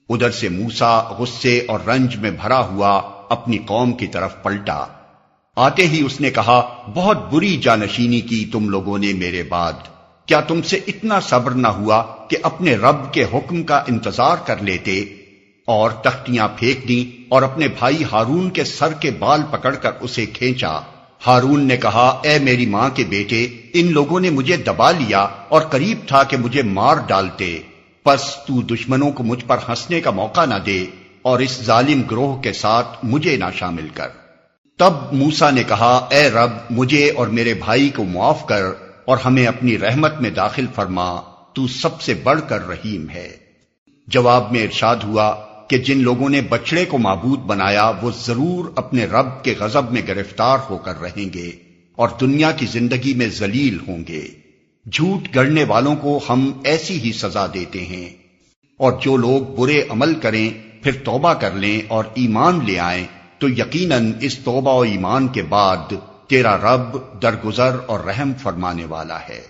ادھر سے موسیٰ غصے اور رنج میں بھرا ہوا اپنی قوم کی طرف پلٹا۔ آتے ہی اس نے کہا، بہت بری جانشینی کی تم لوگوں نے میرے بعد، کیا تم سے اتنا صبر نہ ہوا کہ اپنے رب کے حکم کا انتظار کر لیتے؟ اور تختیاں پھینک دیں اور اپنے بھائی ہارون کے سر کے بال پکڑ کر اسے کھینچا۔ ہارون نے کہا، اے میری ماں کے بیٹے، ان لوگوں نے مجھے دبا لیا اور قریب تھا کہ مجھے مار ڈالتے، پس تو دشمنوں کو مجھ پر ہنسنے کا موقع نہ دے اور اس ظالم گروہ کے ساتھ مجھے نہ شامل کر۔ تب موسیٰ نے کہا، اے رب، مجھے اور میرے بھائی کو معاف کر اور ہمیں اپنی رحمت میں داخل فرما، تو سب سے بڑھ کر رحیم ہے۔ جواب میں ارشاد ہوا کہ جن لوگوں نے بچڑے کو معبود بنایا وہ ضرور اپنے رب کے غضب میں گرفتار ہو کر رہیں گے اور دنیا کی زندگی میں ذلیل ہوں گے۔ جھوٹ گڑنے والوں کو ہم ایسی ہی سزا دیتے ہیں، اور جو لوگ برے عمل کریں پھر توبہ کر لیں اور ایمان لے آئیں تو یقیناً اس توبہ و ایمان کے بعد تیرا رب درگزر اور رحم فرمانے والا ہے۔